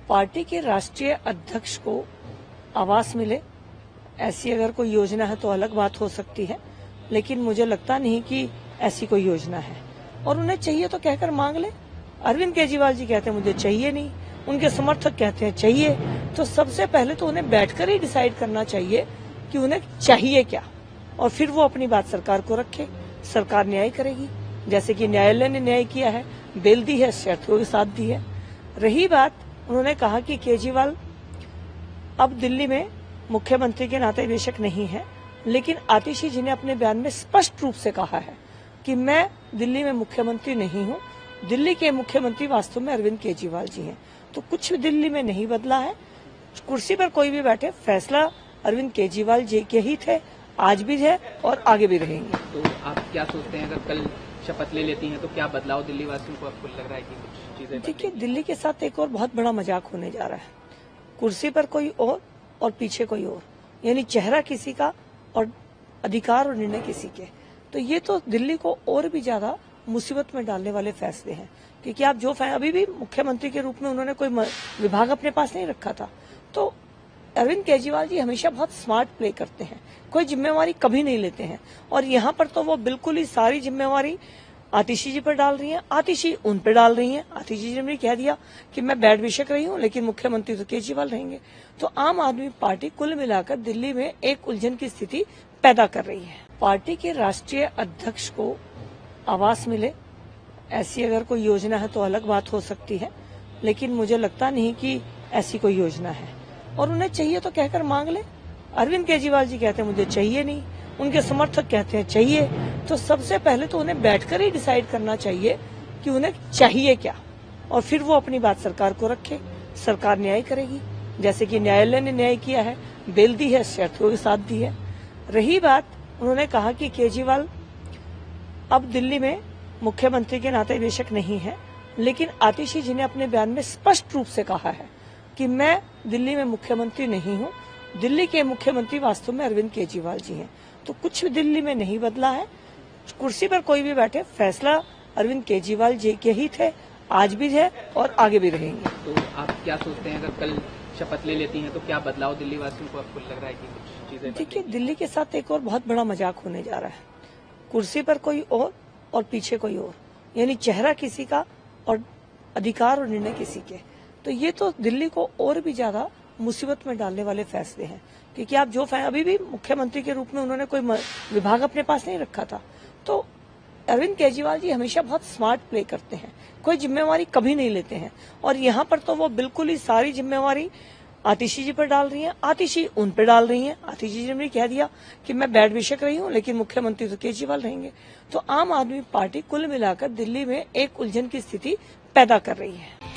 Party के राष्ट्रीय अध्यक्ष को आवास मिले, ऐसी अगर कोई योजना है तो अलग बात हो सकती है, लेकिन मुझे लगता नहीं कि ऐसी कोई योजना है। और उन्हें चाहिए तो कहकर मांग ले। अरविंद केजरीवाल जी कहते हैं मुझे चाहिए नहीं, उनके समर्थक कहते हैं चाहिए। तो सबसे पहले तो उन्हें बैठकर ही डिसाइड करना चाहिए कि उन्हें चाहिए क्या, और फिर वो अपनी बात सरकार को रखे। सरकार न्याय करेगी, जैसे कि न्यायालय ने न्याय किया है, बेल दी है, शर्तों के साथ दी है। रही बात, उन्होंने कहा कि केजरीवाल अब दिल्ली में मुख्यमंत्री के नाते बेशक नहीं है, लेकिन आतिशी जी ने अपने बयान में स्पष्ट रूप से कहा है कि मैं दिल्ली में मुख्यमंत्री नहीं हूं, दिल्ली के मुख्यमंत्री वास्तव में अरविंद केजरीवाल जी हैं। तो कुछ दिल्ली में नहीं बदला है, कुर्सी पर कोई भी बैठे, फैसला अरविंद केजरीवाल जी के ही थे, आज भी है और आगे भी रहेंगे। तो आप क्या सोचते हैं, अगर कल शपथ ले लेती हैं तो क्या बदलाव दिल्ली वासियों को आपको लग रहा है कि कुछ चीजें? देखिए, दिल्ली के साथ एक और बहुत बड़ा मजाक होने जा रहा है। कुर्सी पर कोई और पीछे कोई और, यानी चेहरा किसी का और अधिकार और निर्णय किसी के। तो ये तो दिल्ली को और भी ज्यादा मुसीबत में डालने वाले फैसले हैं, क्योंकि आप जो अभी भी मुख्यमंत्री के रूप में उन्होंने कोई विभाग अपने पास नहीं रखा था। तो अरविंद केजरीवाल जी हमेशा बहुत स्मार्ट प्ले करते हैं, कोई जिम्मेवारी कभी नहीं लेते हैं, और यहाँ पर तो वो बिल्कुल ही सारी जिम्मेवारी आतिशी जी पर डाल रही हैं, आतिशी उन पर डाल रही हैं। आतिशी जी ने कह दिया कि मैं बैठ बेशक रही हूं, लेकिन मुख्यमंत्री तो केजरीवाल रहेंगे। तो आम आदमी पार्टी कुल मिलाकर दिल्ली में एक उलझन की स्थिति पैदा कर रही है। पार्टी के राष्ट्रीय अध्यक्ष को आवास मिले, ऐसी अगर कोई योजना है तो अलग बात हो सकती है, लेकिन मुझे लगता नहीं कि ऐसी कोई योजना है। और उन्हें चाहिए तो कहकर मांग ले। अरविंद केजरीवाल जी कहते हैं मुझे चाहिए नहीं, उनके समर्थक कहते हैं चाहिए। तो सबसे पहले तो उन्हें बैठकर ही डिसाइड करना चाहिए कि उन्हें चाहिए क्या, और फिर वो अपनी बात सरकार को रखे। सरकार न्याय करेगी, जैसे कि न्यायालय ने न्याय किया है, बेल दी है, शर्तों के साथ दी है। रही बात, उन्होंने कहा कि केजरीवाल अब दिल्ली में मुख्यमंत्री के नाते बेशक नहीं है, लेकिन आतिशी जी ने अपने बयान में स्पष्ट रूप से कहा है कि मैं दिल्ली में मुख्यमंत्री नहीं हूं, दिल्ली के मुख्यमंत्री वास्तव में अरविंद केजरीवाल जी हैं। तो कुछ दिल्ली में नहीं बदला है, कुर्सी पर कोई भी बैठे, फैसला अरविंद केजरीवाल जी के ही थे, आज भी है और आगे भी रहेंगे। तो आप क्या सोचते हैं, अगर कल शपथ ले लेती हैं तो क्या बदलाव दिल्ली वासियों को आपको लग रहा है कि कुछ चीजें? देखिए, दिल्ली के साथ एक और बहुत बड़ा मजाक होने जा रहा है। कुर्सी पर कोई और पीछे कोई और, यानी चेहरा किसी का और अधिकार और निर्णय किसी के। तो ये तो दिल्ली को और भी ज्यादा मुसीबत में डालने वाले फैसले हैं, क्योंकि आप जो अभी भी मुख्यमंत्री के रूप में उन्होंने कोई विभाग अपने पास नहीं रखा था। तो अरविंद केजरीवाल जी हमेशा बहुत स्मार्ट प्ले करते हैं, कोई जिम्मेवारी कभी नहीं लेते हैं, और यहाँ पर तो वो बिल्कुल ही सारी जिम्मेवारी आतिशी जी पर डाल रही हैं, आतिशी उन पर डाल रही हैं। आतिशी जी ने कह दिया कि मैं बैठ बेशक रही हूं, लेकिन मुख्यमंत्री तो केजरीवाल रहेंगे। तो आम आदमी पार्टी कुल मिलाकर दिल्ली में एक उलझन की स्थिति पैदा कर रही है।